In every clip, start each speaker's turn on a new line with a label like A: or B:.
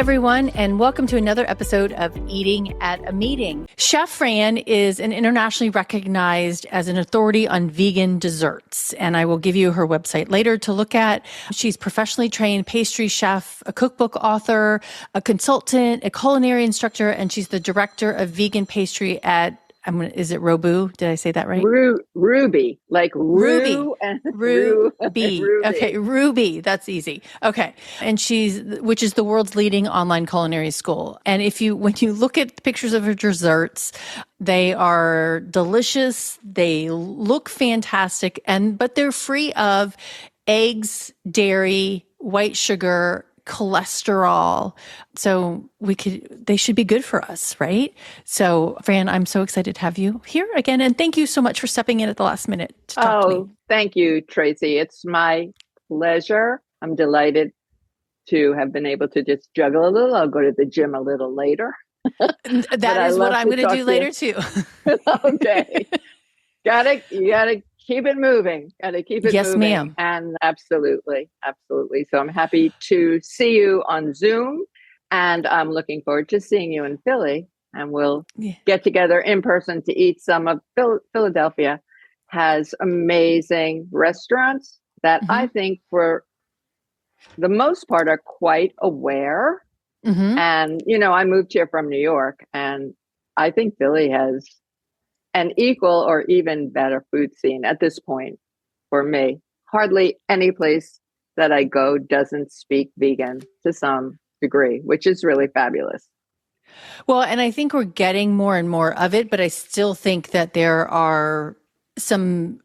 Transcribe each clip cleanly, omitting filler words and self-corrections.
A: everyone, and welcome to another episode of Eating at a Meeting. Chef Fran is an internationally recognized as an authority on vegan desserts, and I will give you her website later to look at. She's professionally trained pastry chef, a cookbook author, a consultant, a culinary instructor, and she's the director of vegan pastry at is it Robu? Did I say that right?
B: Ruby, like
A: Ruby.
B: And
A: Ruby.
B: Ruby.
A: Okay, Ruby. That's easy. Okay. And which is the world's leading online culinary school. And when you look at pictures of her desserts, they are delicious. They look fantastic. But they're free of eggs, dairy, white sugar, cholesterol. So they should be good for us, right? So Fran, I'm so excited to have you here again. And thank you so much for stepping in at the last minute to talk to me.
B: Thank you, Tracy. It's my pleasure. I'm delighted to have been able to just juggle a little. I'll go to the gym a little later.
A: That is what I'm going to do later too.
B: Okay. You gotta keep it moving. Gotta keep it moving.
A: Yes, ma'am.
B: And absolutely. So I'm happy to see you on Zoom, and I'm looking forward to seeing you in Philly. And we'll get together in person to eat some of Philadelphia has amazing restaurants that I think for the most part are quite aware. And, I moved here from New York, and I think Philly has an equal or even better food scene at this point for me. Hardly any place that I go doesn't speak vegan to some degree, which is really fabulous.
A: Well, and I think we're getting more and more of it, but I still think that there are some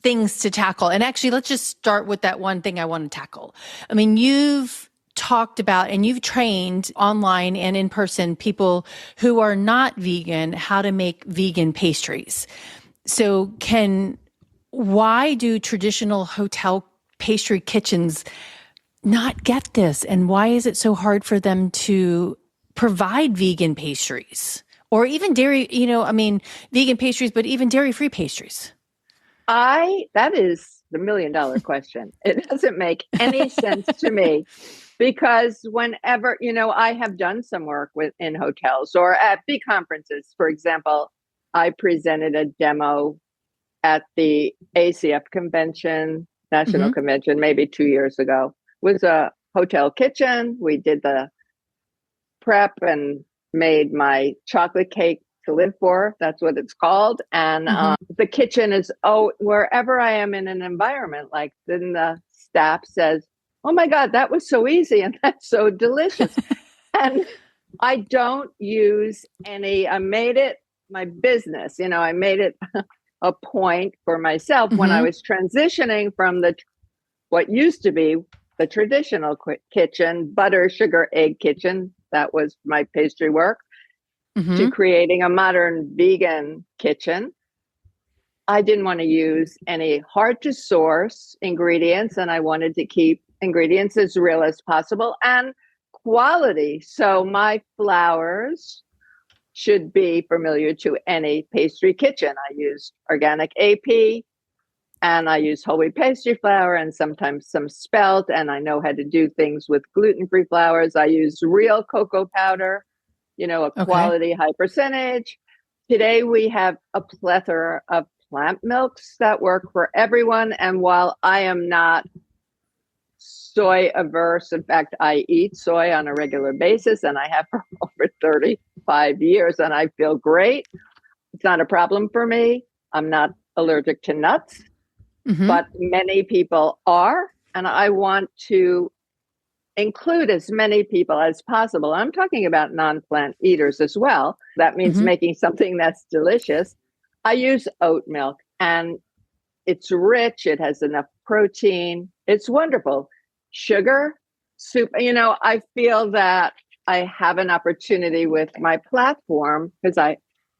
A: things to tackle. And actually, let's just start with that one thing I want to tackle. I mean, you've talked about and you've trained online and in person people who are not vegan how to make vegan pastries. So why do traditional hotel pastry kitchens not get this? And why is it so hard for them to provide vegan pastries or even dairy, vegan pastries, but even dairy-free pastries?
B: That is the $1 million question. It doesn't make any sense to me. Because whenever, I have done some work in hotels or at big conferences. For example, I presented a demo at the ACF convention, national convention, maybe 2 years ago. It was a hotel kitchen. We did the prep and made my chocolate cake to live for. That's what it's called. And the kitchen is, wherever I am in an environment, like then the staff says, "Oh my God, that was so easy and that's so delicious." And I don't use I made it my business. I made it a point for myself when I was transitioning from what used to be the traditional kitchen, butter, sugar, egg kitchen. That was my pastry work to creating a modern vegan kitchen. I didn't want to use any hard to source ingredients, and I wanted to keep ingredients as real as possible and quality. So my flours should be familiar to any pastry kitchen. I use organic AP and I use whole wheat pastry flour and sometimes some spelt. And I know how to do things with gluten-free flours. I use real cocoa powder, a quality high percentage. Today we have a plethora of plant milks that work for everyone. And while I am not soy averse. In fact, I eat soy on a regular basis and I have for over 35 years and I feel great. It's not a problem for me. I'm not allergic to nuts, but many people are. And I want to include as many people as possible. I'm talking about non-plant eaters as well. That means making something that's delicious. I use oat milk and it's rich. It has enough protein. It's wonderful. Sugar, soup. I feel that I have an opportunity with my platform because I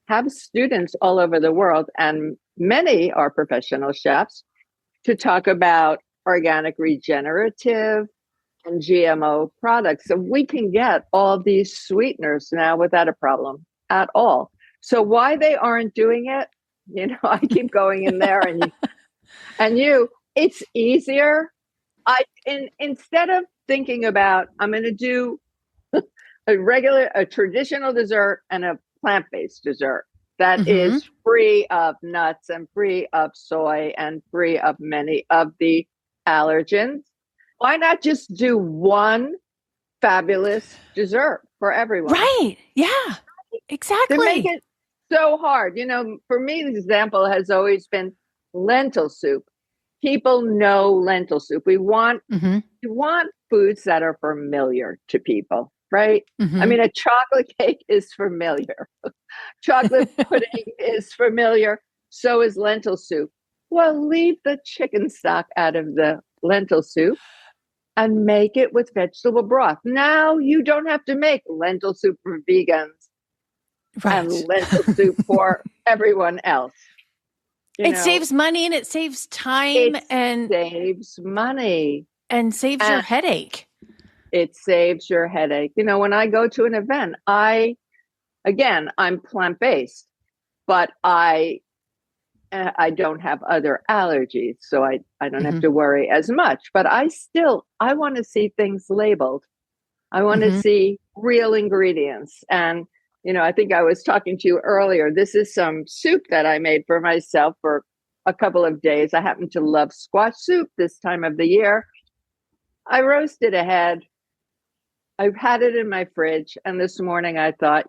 B: have students all over the world and many are professional chefs to talk about organic, regenerative, and GMO products. So we can get all these sweeteners now without a problem at all. So why they aren't doing it, I keep going in there and it's easier. Instead of thinking about, I'm going to do a traditional dessert and a plant-based dessert that
A: Mm-hmm.
B: is free of nuts and free of soy and free of many of the allergens. Why not just do one fabulous dessert for everyone?
A: Right. Yeah,
B: To make
A: exactly.
B: it so hard. For me, the example has always been lentil soup. People know lentil soup.
A: Mm-hmm.
B: We want foods that are familiar to people, right? I
A: Mm-hmm.
B: mean, a chocolate cake is familiar. Chocolate pudding is familiar. So is lentil soup. Well, leave the chicken stock out of the lentil soup and make it with vegetable broth. Now you don't have to make lentil soup for vegans and
A: Right.
B: lentil soup for everyone else. You
A: It
B: know,
A: saves money and it saves time
B: it
A: and
B: saves money
A: saves your
B: and
A: headache.
B: it saves your headache. When I go to an event, I'm plant-based, but I don't have other allergies, so I don't have
A: Mm-hmm.
B: to worry as much. But I want to see things labeled. I want to
A: Mm-hmm.
B: see real ingredients. And, I think I was talking to you earlier. This is some soup that I made for myself for a couple of days. I happen to love squash soup this time of the year. I roasted a head. I've had it in my fridge. And this morning I thought,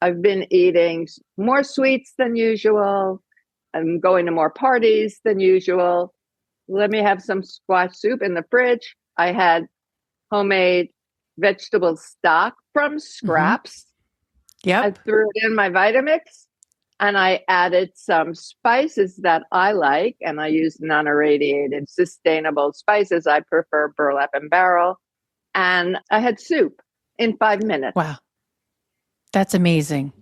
B: I've been eating more sweets than usual. I'm going to more parties than usual. Let me have some squash soup in the fridge. I had homemade vegetable stock from
A: Mm-hmm.
B: scraps. I
A: Yep.
B: threw it in my Vitamix and I added some spices that I like. And I use non irradiated, sustainable spices. I prefer burlap and barrel. And I had soup in 5 minutes.
A: Wow. That's amazing.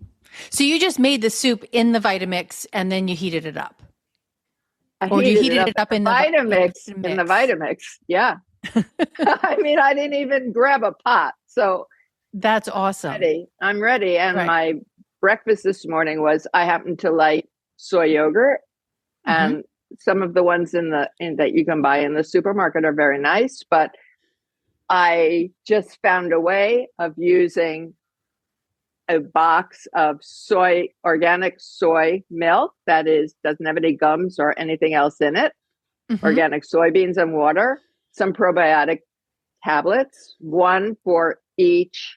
A: So you just made the soup in the Vitamix and then you heated it up.
B: I
A: Or do you
B: heated it
A: heated
B: up
A: it up in the
B: in the
A: Vitamix?
B: Vitamix. Yeah. I mean, I didn't even grab a pot. So
A: That's awesome.
B: ready. I'm ready. And
A: Right.
B: my breakfast this morning was I happen to like soy yogurt,
A: Mm-hmm.
B: and some of the ones that you can buy in the supermarket are very nice, but I just found a way of using a box of organic soy milk that doesn't have any gums or anything else in it,
A: Mm-hmm.
B: organic soybeans and water, some probiotic tablets, one for each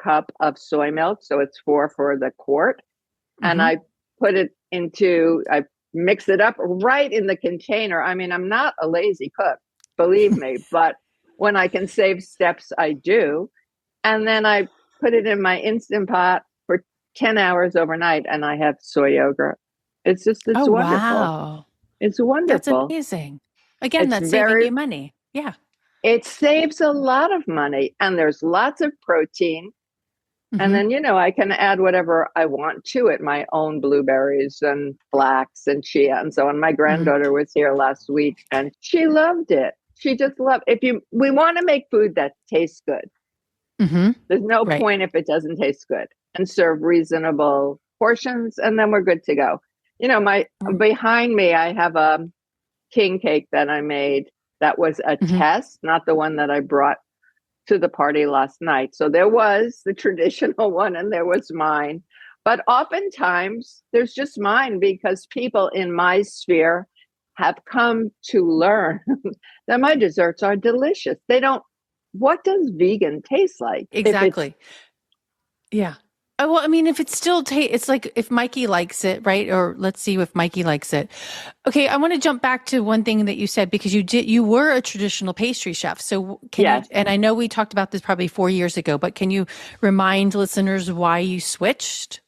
B: cup of soy milk. So it's four for the quart. And
A: Mm-hmm.
B: I mix it up right in the container. I mean, I'm not a lazy cook, believe me, but when I can save steps, I do. And then I put it in my Instant Pot for 10 hours overnight and I have soy yogurt. It's
A: Oh,
B: wonderful.
A: wow.
B: It's
A: That's
B: wonderful.
A: amazing. Again,
B: It's
A: that's saving
B: very,
A: you money. Yeah.
B: it saves a lot of money and there's lots of protein. And
A: Mm-hmm.
B: then, I can add whatever I want to it, my own blueberries and flax and chia and so on. My
A: Mm-hmm.
B: granddaughter was here last week and she loved it. She just loved we want to make food that tastes good.
A: Mm-hmm.
B: There's no
A: Right.
B: point if it doesn't taste good, and serve reasonable portions and then we're good to go. My behind me, I have a king cake that I made that was a
A: Mm-hmm.
B: test, not the one that I brought to the party last night. So there was the traditional one and there was mine. But oftentimes there's just mine because people in my sphere have come to learn that my desserts are delicious. What does vegan taste like? If it's
A: Exactly. Yeah. Oh, well, I mean, if it's still, it's like if Mikey likes it, right? Or let's see if Mikey likes it. Okay, I want to jump back to one thing that you said because you were a traditional pastry chef. So can you,
B: Yes,
A: and I know we talked about this probably 4 years ago, but can you remind listeners why you switched?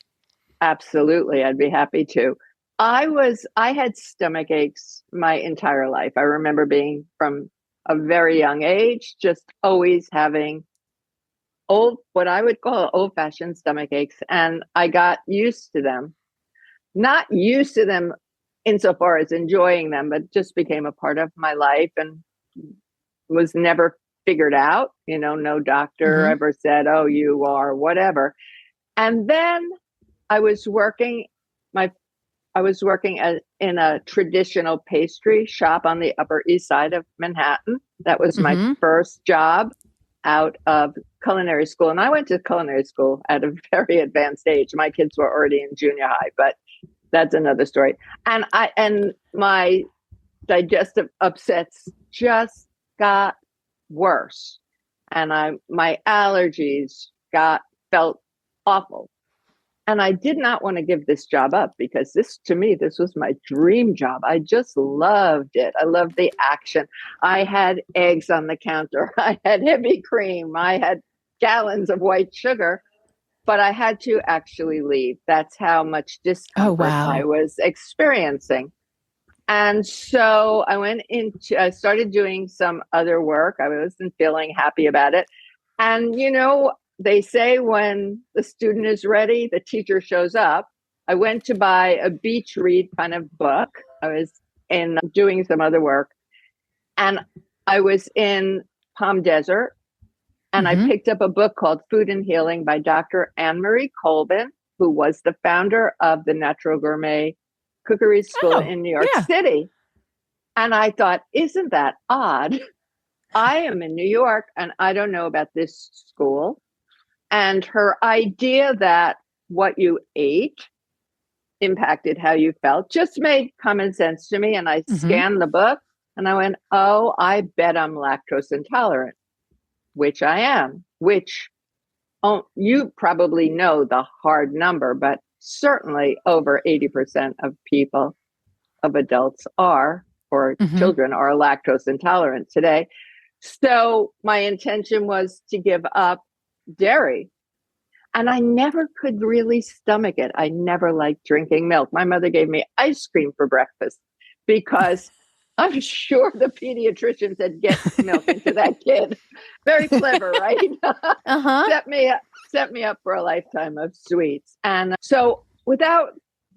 B: absolutely. I'd be happy to. I had stomach aches my entire life. I remember being from a very young age, just always having what I would call old fashioned stomach aches. And I got used to them, not used to them insofar as enjoying them, but just became a part of my life and was never figured out. No doctor
A: Mm-hmm.
B: ever said, oh, you are whatever. And then I was working, my I was working in a traditional pastry shop on the Upper East Side of Manhattan. That was my
A: Mm-hmm.
B: first job. out of culinary school. And I went to culinary school at a very advanced age. My kids were already in junior high, but that's another story. And my digestive upsets just got worse. And my allergies felt awful. And I did not want to give this job up because to me, this was my dream job. I just loved it. I loved the action. I had eggs on the counter. I had heavy cream. I had gallons of white sugar, but I had to actually leave. That's how much discomfort I was experiencing. And so I started doing some other work. I wasn't feeling happy about it. And, they say when the student is ready, the teacher shows up. I went to buy a beach read kind of book. I was doing some other work. And I was in Palm Desert. And I picked up a book called Food and Healing by Dr. Anne-Marie Colbin, who was the founder of the Natural Gourmet Cookery School in New York City. And I thought, isn't that odd? I am in New York and I don't know about this school. And her idea that what you ate impacted how you felt just made common sense to me. And I scanned the book and I went, oh, I bet I'm lactose intolerant, which I am, you probably know the hard number, but certainly over 80% of people, of adults or children are lactose intolerant today. So my intention was to give up dairy. And I never could really stomach it. I never liked drinking milk. My mother gave me ice cream for breakfast because I'm sure the pediatrician said, get milk into that kid. Very clever, right? Set me up for a lifetime of sweets. And so without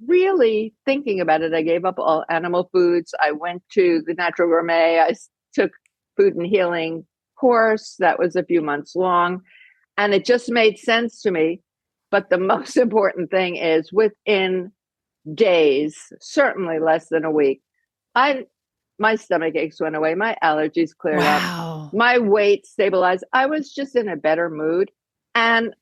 B: really thinking about it, I gave up all animal foods. I went to the Natural Gourmet. I took Food and Healing course that was a few months long. And it just made sense to me. But the most important thing is within days, certainly less than a week, my stomach aches went away. My allergies cleared up. My weight stabilized. I was just in a better mood. And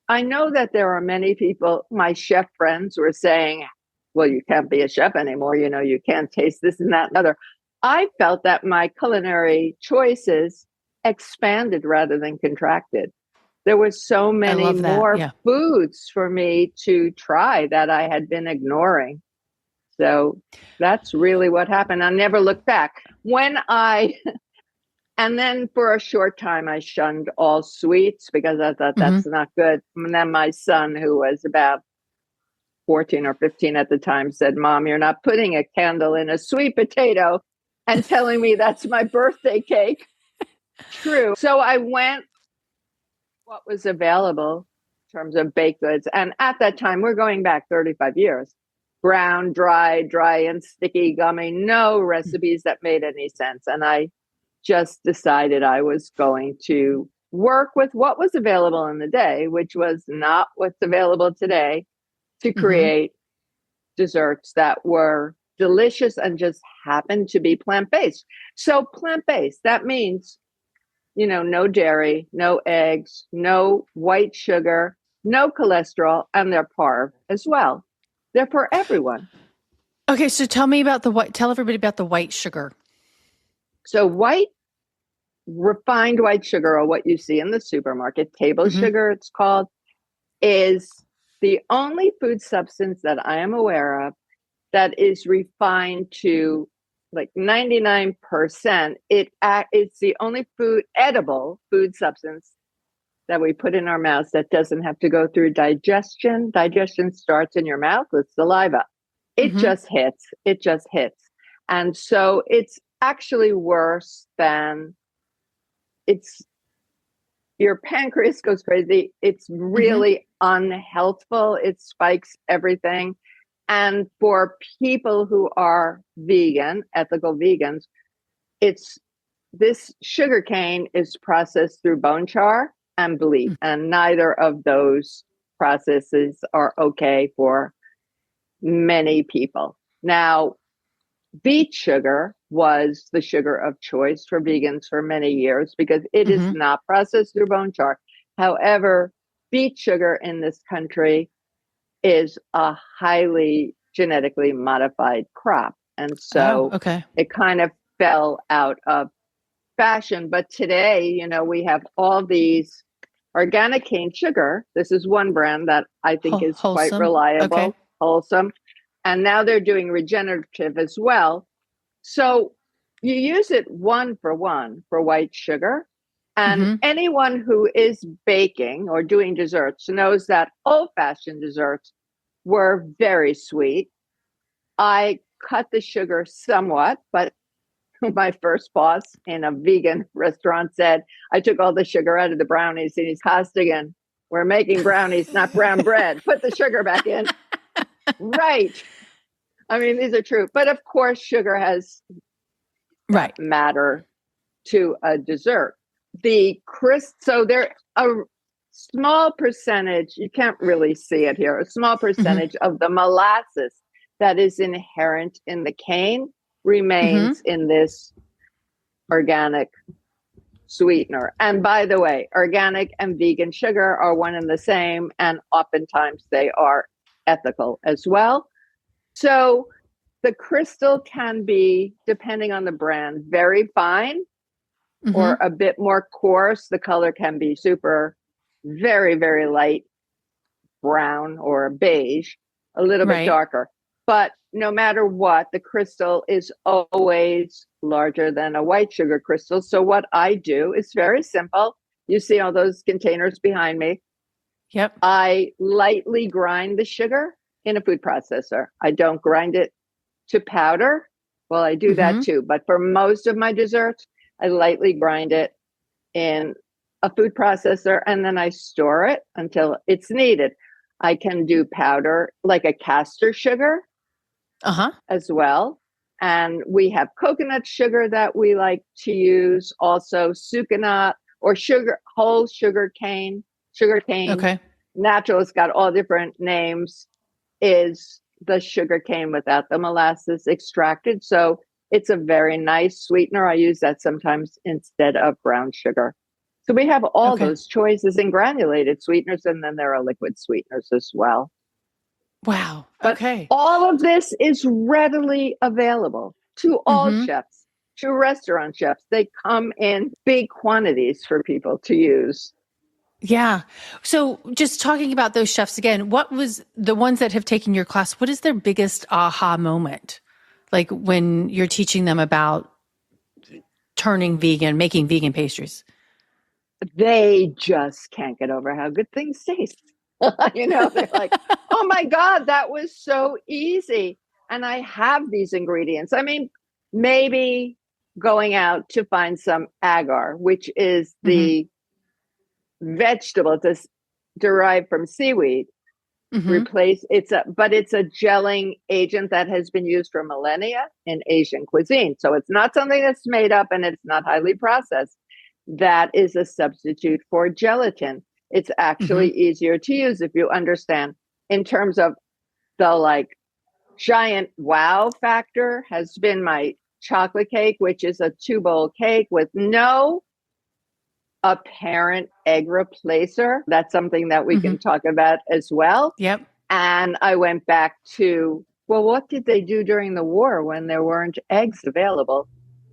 B: I know that there are many people, my chef friends were saying, well, you can't be a chef anymore. You can't taste this and that and other. I felt that my culinary choices expanded rather than contracted. There were so many more foods for me to try that I had been ignoring. So that's really what happened. I never looked back. And then for a short time, I shunned all sweets because I thought that's not good. And then my son, who was about 14 or 15 at the time, said, Mom, you're not putting a candle in a sweet potato and telling me that's my birthday cake. True. So I went what was available in terms of baked goods. And at that time, we're going back 35 years. Brown, dry and sticky, gummy, no recipes that made any sense. And I just decided I was going to work with what was available in the day, which was not what's available today, to create desserts that were delicious and just happened to be plant-based. So plant-based, that means, no dairy, no eggs, no white sugar, no cholesterol, and they're parve as well. They're for everyone.
A: Okay, so tell everybody about the white sugar.
B: So refined white sugar, or what you see in the supermarket, table sugar it's called, is the only food substance that I am aware of that is refined to like 99%. It's the only edible food substance that we put in our mouths that doesn't have to go through digestion. Digestion starts in your mouth with saliva. It just hits. And so it's actually worse than your pancreas goes crazy. It's really unhealthful. It spikes everything. And for people who are vegan, ethical vegans, this sugar cane is processed through bone char and bleach, and neither of those processes are okay for many people. Now, beet sugar was the sugar of choice for vegans for many years because it is
A: Hmm.
B: not processed through bone char. However, beet sugar in this country is a highly genetically modified crop. And
A: Oh,
B: so
A: okay.
B: it kind of fell out of fashion. But today, we have all these organic cane sugar. This is one brand that I think is quite
A: Wholesome. Okay.
B: reliable, wholesome. And now they're doing regenerative as well. So you use it one for white sugar. And
A: Hmm.
B: anyone who is baking or doing desserts knows that old fashioned desserts were very sweet. I cut the sugar somewhat, but my first boss in a vegan restaurant said, I took all the sugar out of the brownies, and he's Costigan. We're making brownies, not brown bread. Put the sugar back in. Right. I mean, these are true. But of course, sugar has
A: Right.
B: matter to a dessert. So there a small percentage, you can't really see it here, a small
A: Hmm.
B: percentage of the molasses that is inherent in the cane
A: Hmm.
B: remains in this organic sweetener. And by the way, organic and vegan sugar are one and the same, and oftentimes they are ethical as well. So the crystal can be, depending on the brand, very fine or
A: Hmm.
B: a bit more coarse. The color can be super, very, very light brown or beige, a little bit
A: Right.
B: darker. But no matter what, the crystal is always larger than a white sugar crystal. So what I do is very simple. You see all those containers behind me.
A: Yep.
B: I lightly grind the sugar in a food processor. I don't grind it to powder. Well, I do that
A: Hmm.
B: too. But for most of my desserts, I lightly grind it in a food processor and then I store it until it's needed. I can do powder like a castor sugar
A: Uh-huh.
B: as well. And we have coconut sugar that we like to use, also sucanat or whole sugar cane.
A: Okay.
B: Natural, it's got all different names, is the sugar cane without the molasses extracted. So it's a very nice sweetener. I use that sometimes instead of brown sugar. So we have all
A: Okay.
B: those choices in granulated sweeteners, and then there are liquid sweeteners as well.
A: Wow.
B: But
A: Okay.
B: all of this is readily available to all
A: Hmm.
B: chefs, to restaurant chefs. They come in big quantities for people to use.
A: Yeah. So just talking about those chefs again, what was the ones that have taken your class? What is their biggest aha moment? Like when you're teaching them about turning vegan, making vegan pastries.
B: They just can't get over how good things taste. They're like, oh my God, that was so easy. And I have these ingredients. I mean, maybe going out to find some agar, which is
A: Hmm.
B: the vegetable that's derived from seaweed.
A: Hmm.
B: But it's a gelling agent that has been used for millennia in Asian cuisine. So it's not something that's made up and it's not highly processed. That is a substitute for gelatin. It's
A: Hmm.
B: actually easier to use if you understand. In terms of the giant wow factor has been my chocolate cake, which is a 2 bowl cake with no apparent egg replacer. That's something that we
A: Hmm.
B: can talk about as well.
A: Yep.
B: And I went back to, well, what did they do during the war when there weren't eggs available?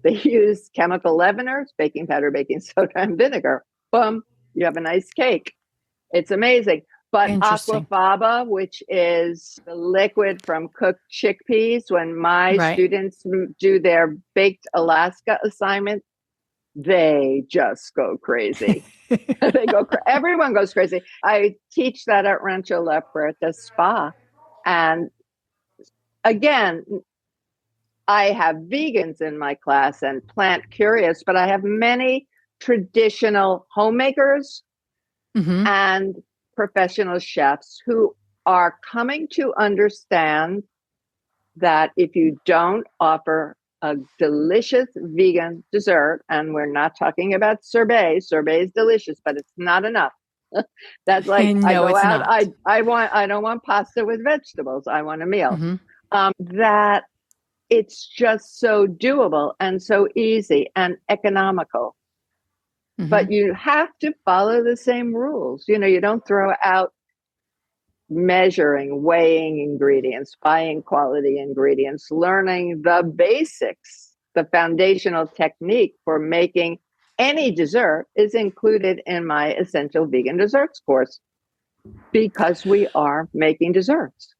B: They used chemical leaveners, baking powder, baking soda, and vinegar. Boom, you have a nice cake. It's amazing. But
A: Interesting.
B: aquafaba, which is the liquid from cooked chickpeas, when my
A: Right.
B: students do their baked Alaska assignment, they just go crazy. Everyone goes crazy. I teach that at Rancho La Puerta Spa. And again, I have vegans in my class and plant curious, but I have many traditional homemakers
A: Hmm.
B: and professional chefs who are coming to understand that if you don't offer a delicious vegan dessert, and we're not talking about sorbet is delicious, but it's not enough. That's like I
A: No,
B: go
A: it's
B: out,
A: not.
B: I don't want pasta with vegetables. I want a meal.
A: Hmm.
B: That it's just so doable and so easy and economical.
A: Hmm.
B: But you have to follow the same rules. You know, you don't throw out measuring, weighing ingredients, buying quality ingredients, learning the basics, the foundational technique for making any dessert is included in my Essential Vegan Desserts course because we are making desserts.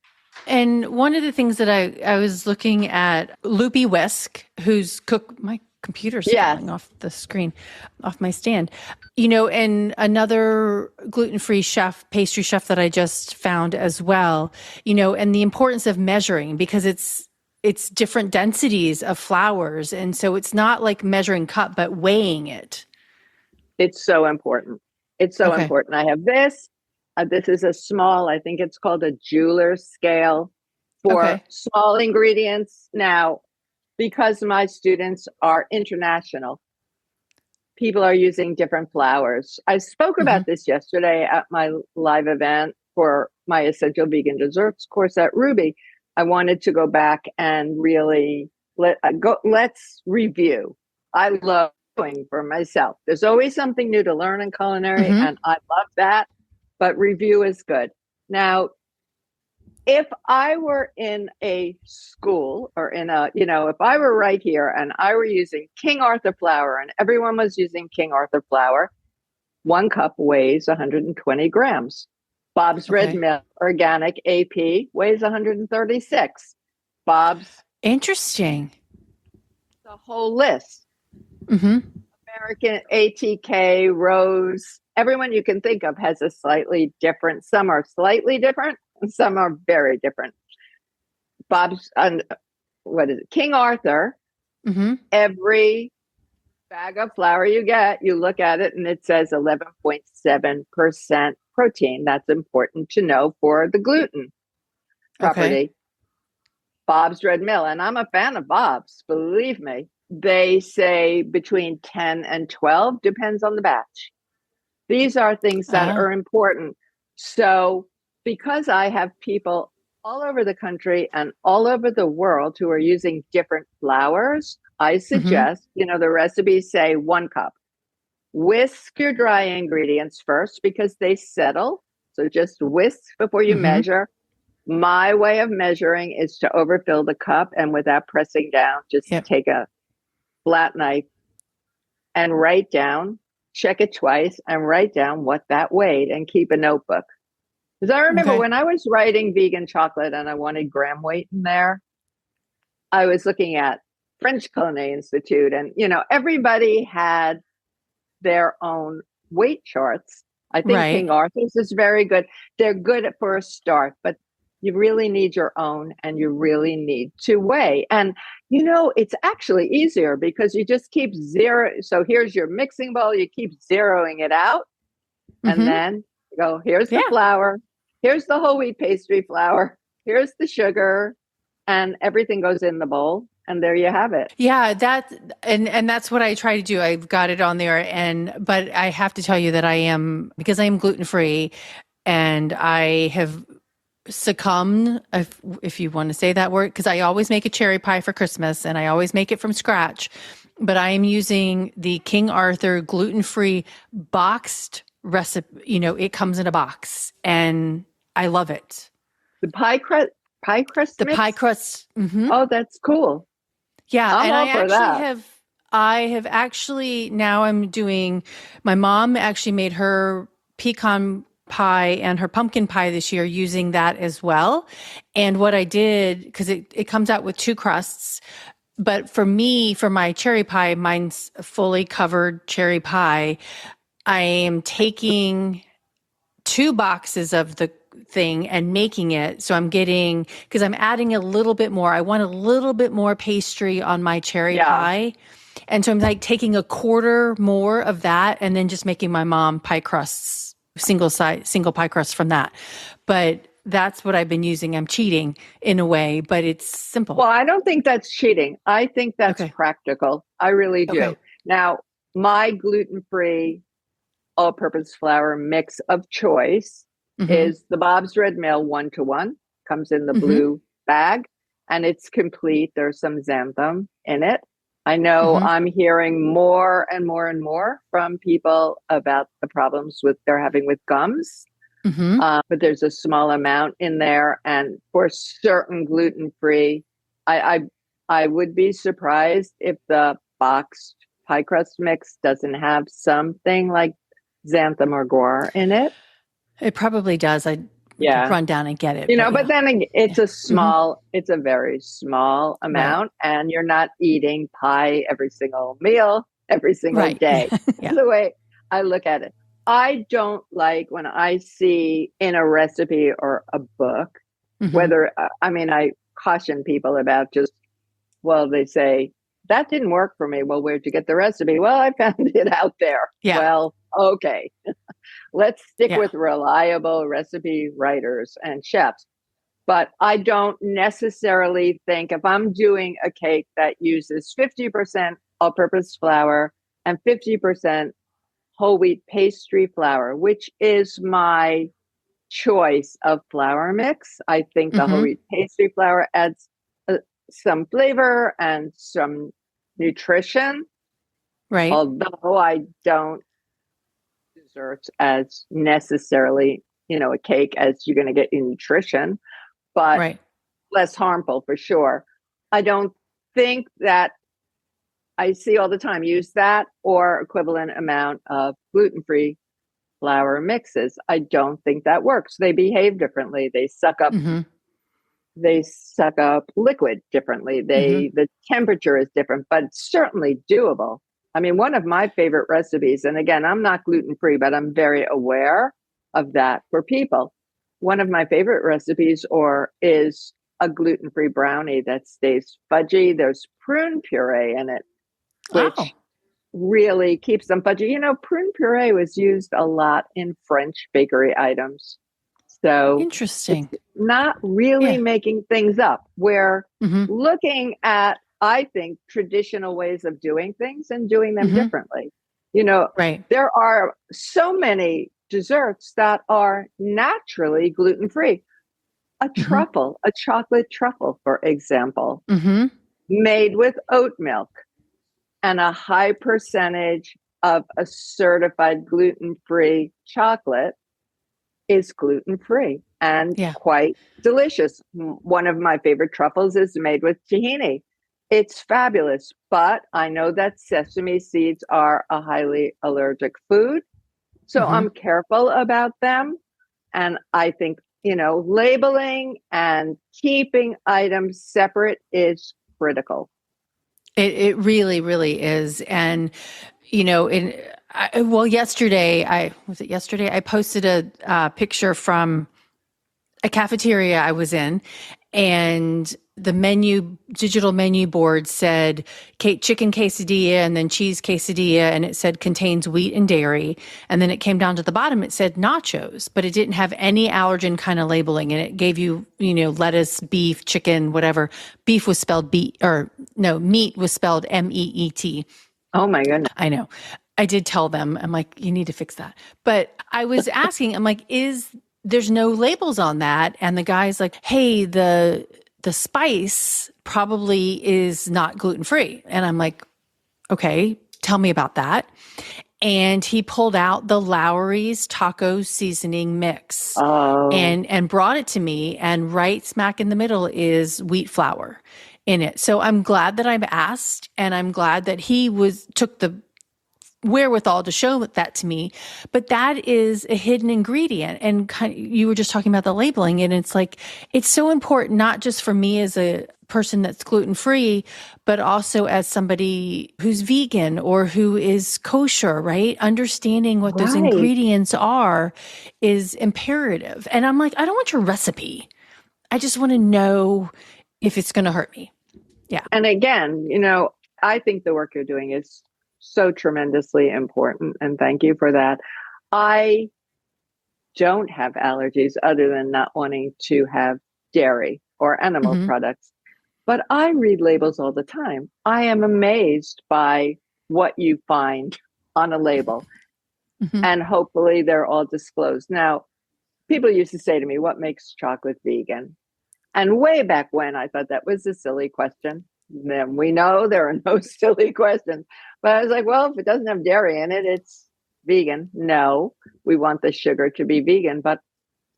A: And one of the things that I was looking at, Loopy Whisk, who's cook, my computer's
B: Yes,
A: falling off the screen, off my stand, and another gluten-free chef, pastry chef that I just found as well, and the importance of measuring because it's different densities of flours. And so it's not like measuring cup, but weighing it.
B: it's so important. It's so
A: Okay.
B: important. I have this. This is a small, I think it's called a jeweler's scale for
A: Okay.
B: small ingredients. Now, because my students are international, people are using different flours. I spoke
A: Hmm.
B: about this yesterday at my live event for my Essential Vegan Desserts course at Ruby. I wanted to go back and really let's review. I love doing for myself. There's always something new to learn in culinary,
A: Hmm.
B: and I love that. But review is good. Now, if I were in a school or if I were right here and I were using King Arthur flour and everyone was using King Arthur flour, 1 cup weighs 120 grams. Bob's Red
A: Okay.
B: Mill Organic AP weighs 136. Bob's,
A: Interesting.
B: the whole list.
A: Hmm.
B: American ATK, Rose, everyone you can think of has a slightly different. Some are slightly different, and some are very different. Bob's, what is it? King Arthur.
A: Hmm.
B: Every bag of flour you get, you look at it and it says 11.7% protein. That's important to know for the gluten
A: Okay.
B: property. Bob's Red Mill, and I'm a fan of Bob's, believe me. They say between 10 and 12, depends on the batch. These are things that
A: Oh.
B: are important. So, because I have people all over the country and all over the world who are using different flours, I
A: Hmm.
B: suggest, the recipes say 1 cup. Whisk your dry ingredients first because they settle. So just whisk before you
A: Hmm.
B: measure. My way of measuring is to overfill the cup and without pressing down, just
A: Yep.
B: take a flat knife and write down, check it twice and write down what that weighed and keep a notebook. Because I remember
A: Okay.
B: when I was writing vegan chocolate and I wanted gram weight in there, I was looking at French Culinary Institute and, everybody had their own weight charts. I think
A: Right.
B: King Arthur's is very good. They're good for a start, but you really need your own and you really need to weigh. And, it's actually easier because you just keep zero. So here's your mixing bowl. You keep zeroing it out. And
A: Hmm.
B: then you go, here's the
A: Yeah.
B: flour. Here's the whole wheat pastry flour. Here's the sugar. And everything goes in the bowl. And there you have it.
A: Yeah, and that's what I try to do. I've got it on there but I have to tell you that because I am gluten-free and I have succumbed, if you want to say that word, because I always make a cherry pie for Christmas and I always make it from scratch. But I am using the King Arthur gluten-free boxed recipe. It comes in a box and I love it.
B: The pie crust
A: The pie
B: mix.
A: crust. Hmm.
B: Oh, that's cool.
A: Yeah,
B: I'm
A: and
B: all for that.
A: I have actually now I'm doing my mom actually made her pecan pie and her pumpkin pie this year using that as well. And what I did, because it comes out with two crusts, but for me, for my cherry pie, mine's a fully covered cherry pie. I am taking 2 boxes of the thing and making it. So I'm getting, because I'm adding a little bit more. I want a little bit more pastry on my cherry
B: Yeah.
A: pie. And so I'm like taking a quarter more of that and then just making my mom pie crusts, single pie crust from that. But that's what I've been using. I'm cheating in a way, but it's simple.
B: Well, I don't think that's cheating. I think that's
A: Okay.
B: practical. I really
A: Okay.
B: do. Now, my gluten-free all-purpose flour mix of choice
A: Mm-hmm.
B: is the Bob's Red Mill 1-to-1, comes in the
A: Mm-hmm.
B: blue bag. and it's complete. There's some xanthan in it. I know
A: Mm-hmm.
B: I'm hearing more and more and more from people about the problems they're having with gums.
A: Mm-hmm.
B: But there's a small amount in there, and for certain gluten-free, I, I I would be surprised if the boxed pie crust mix doesn't have something like xanthan or guar in it.
A: It probably does. We could
B: Yeah.
A: run down and get it, but
B: But
A: yeah.
B: then
A: Yeah. Mm-hmm.
B: it's a very small
A: Right.
B: amount, and you're not eating pie every single meal, every single
A: Right.
B: day.
A: Yeah.
B: That's the way I look at it. I don't like when I see in a recipe or a book,
A: Mm-hmm.
B: whether, I caution people about well, they say, that didn't work for me. Well, where'd you get the recipe? Well, I found it out there.
A: Yeah.
B: Well, okay. Let's stick
A: Yeah.
B: with reliable recipe writers and chefs. But I don't necessarily think if I'm doing a cake that uses 50% all purpose flour and 50% whole wheat pastry flour, which is my choice of flour mix. I think the whole
A: Mm-hmm.
B: wheat pastry flour adds some flavor and some nutrition,
A: Right.
B: although I don't desserts as necessarily, a cake as you're going to get in nutrition, but
A: Right.
B: less harmful for sure. I don't think that I see all the time use that or equivalent amount of gluten-free flour mixes. I don't think that works. They behave differently.
A: Mm-hmm.
B: They suck up liquid differently.
A: Mm-hmm.
B: The temperature is different, but it's certainly doable. I mean, one of my favorite recipes, and again, I'm not gluten-free, but I'm very aware of that for people. One of my favorite recipes is a gluten-free brownie that stays fudgy. There's prune puree in it,
A: Oh,
B: which really keeps them fudgy. Prune puree was used a lot in French bakery items. So it's
A: interesting.
B: not really
A: Yeah.
B: making things up. We're
A: Mm-hmm.
B: looking at, I think, traditional ways of doing things and doing them
A: Mm-hmm.
B: differently. You know,
A: Right.
B: there are so many desserts that are naturally gluten free.
A: Mm-hmm.
B: A chocolate truffle, for example,
A: Mm-hmm.
B: made with oat milk and a high percentage of a certified gluten free chocolate is gluten free and
A: Yeah.
B: quite delicious. One of my favorite truffles is made with tahini. It's fabulous, but I know that sesame seeds are a highly allergic food. So
A: Mm-hmm.
B: I'm careful about them. And I think, labeling and keeping items separate is critical.
A: It really, really is. And, yesterday, I posted a picture from a cafeteria I was in, and the digital menu board said chicken quesadilla and then cheese quesadilla, and it said contains wheat and dairy. And then it came down to the bottom, it said nachos, but it didn't have any allergen kind of labeling. And it gave you, lettuce, beef, chicken, whatever. Beef was spelled meat was spelled MEET.
B: Oh my goodness.
A: I know. I did tell them, I'm like, you need to fix that. But I was asking, I'm like, there's no labels on that? And the guy's like, hey, the spice probably is not gluten free. And I'm like, okay, tell me about that. And he pulled out the Lowry's taco seasoning mix
B: Oh,
A: and brought it to me. And right smack in the middle is wheat flour in it. So I'm glad that I've asked, and I'm glad that he took the wherewithal to show that to me. But that is a hidden ingredient. And you were just talking about the labeling, and it's like, it's so important, not just for me as a person that's gluten free, but also as somebody who's vegan or who is kosher, right? Understanding what those
B: right.
A: ingredients are is imperative. And I'm like, I don't want your recipe. I just want to know if it's going to hurt me. Yeah.
B: And again, I think the work you're doing is so tremendously important. And thank you for that. I don't have allergies other than not wanting to have dairy or animal
A: Mm-hmm.
B: products, but I read labels all the time. I am amazed by what you find on a label,
A: Mm-hmm.
B: and hopefully they're all disclosed. Now, people used to say to me, what makes chocolate vegan? And way back when, I thought that was a silly question. Then we know there are no silly questions. But I was like, well, if it doesn't have dairy in it, it's vegan. No, we want the sugar to be vegan. But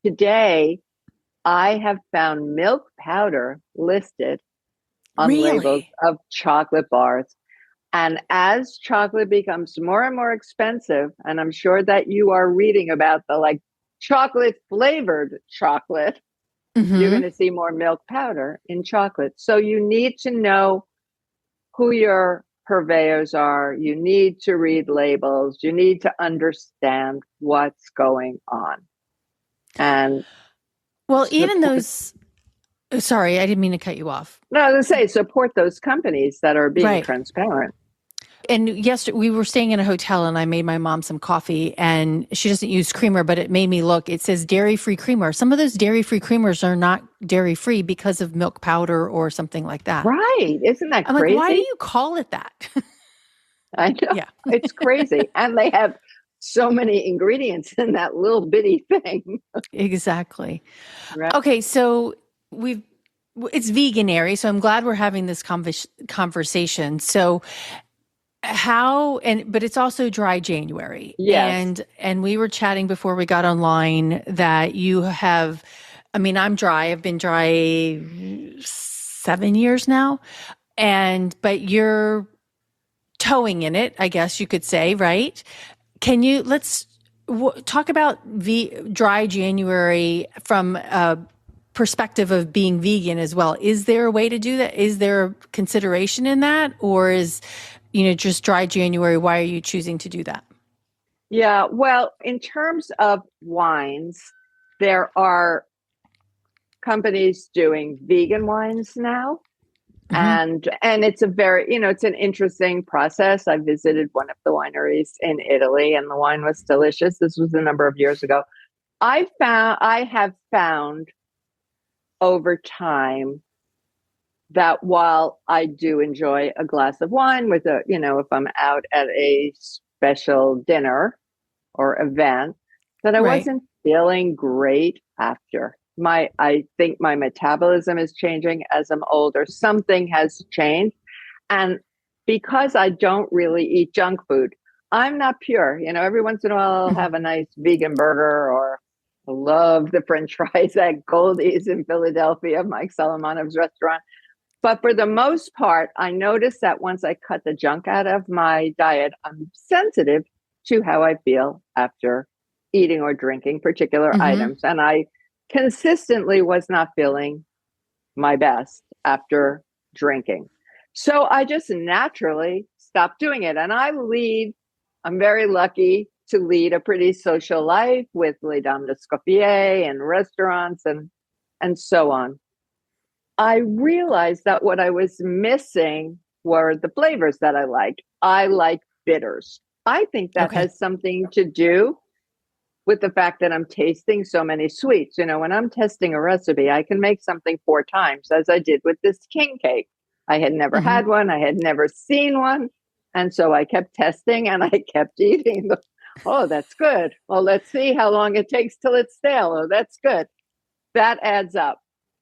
B: today, I have found milk powder listed on labels
A: Really?
B: of chocolate bars. And as chocolate becomes more and more expensive, and I'm sure that you are reading about the like chocolate flavored chocolate, you're going
A: Hmm.
B: to see more milk powder in chocolate. So you need to know who your purveyors are. You need to read labels. You need to understand what's going on and
A: Well, even
B: support.
A: those, sorry, I didn't mean to cut you off.
B: No, I was going to say support those companies that are being
A: Right.
B: transparent.
A: And yesterday we were staying in a hotel and I made my mom some coffee and she doesn't use creamer, but it made me look, it says dairy-free creamer. Some of those dairy-free creamers are not dairy-free because of milk powder or something like that.
B: Right. Isn't that
A: I'm like, why do
B: crazy?
A: you call it that?
B: I know.
A: Yeah,
B: It's crazy. And they have so many ingredients in that little bitty thing.
A: exactly.
B: Right.
A: Okay, so we've it's veganary, so I'm glad we're having this conversation. So how and but it's also dry January.
B: Yes.
A: And we were chatting before we got online that you have I mean, I'm dry. I've been dry 7 years now. And but you're towing in it, I guess you could say, right? Can you let's talk about dry January from a perspective of being vegan as well. Is there a way to do that? Is there consideration in that, or is just dry January? Why are you choosing to do that?
B: Yeah. Well, in terms of wines, there are companies doing vegan wines now.
A: Hmm.
B: And it's a very, it's an interesting process. I visited one of the wineries in Italy and the wine was delicious. This was a number of years ago. I have found over time that while I do enjoy a glass of wine with if I'm out at a special dinner or event, that I
A: Right.
B: wasn't feeling great after. I think my metabolism is changing as I'm older. Something has changed. And because I don't really eat junk food, I'm not pure. Every once in a while I'll have a nice vegan burger or I love the French fries at Goldie's in Philadelphia, Mike Solomonov's restaurant. But for the most part, I notice that once I cut the junk out of my diet, I'm sensitive to how I feel after eating or drinking particular
A: Hmm.
B: items. And I consistently was not feeling my best after drinking. So I just naturally stopped doing it. And I'm very lucky to lead a pretty social life with Les Dames d'Escoffier and restaurants and so on. I realized that what I was missing were the flavors that I liked. I like bitters. I think that
A: Okay.
B: has something to do with the fact that I'm tasting so many sweets. When I'm testing a recipe, I can make something 4 times, as I did with this king cake. I had never
A: Hmm.
B: had one, I had never seen one. And so I kept testing and I kept eating. Oh, that's good. Well, let's see how long it takes till it's stale. Oh, that's good. That adds up.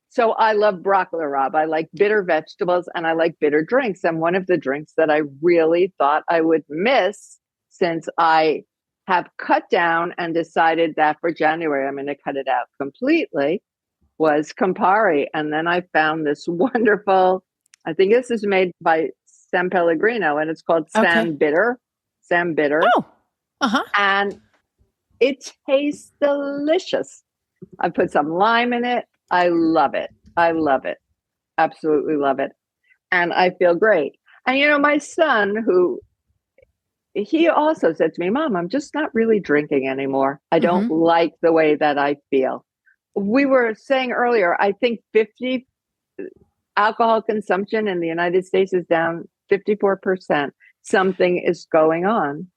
B: So I love broccoli rabe. I like bitter vegetables and I like bitter drinks. And one of the drinks that I really thought I would miss since I have cut down and decided that for January I'm going to cut it out completely was Campari. And then I found this wonderful, I think this is made by San Pellegrino and it's called
A: Okay.
B: San Bitter. San Bitter.
A: Oh. Uh-huh.
B: And it tastes delicious. I put some lime in it. I love it. I love it. Absolutely love it. And I feel great. And my son, who he also said to me, Mom, I'm just not really drinking anymore. I don't
A: Hmm.
B: like the way that I feel. We were saying earlier, I think 50 alcohol consumption in the United States is down 54%. Something is going on.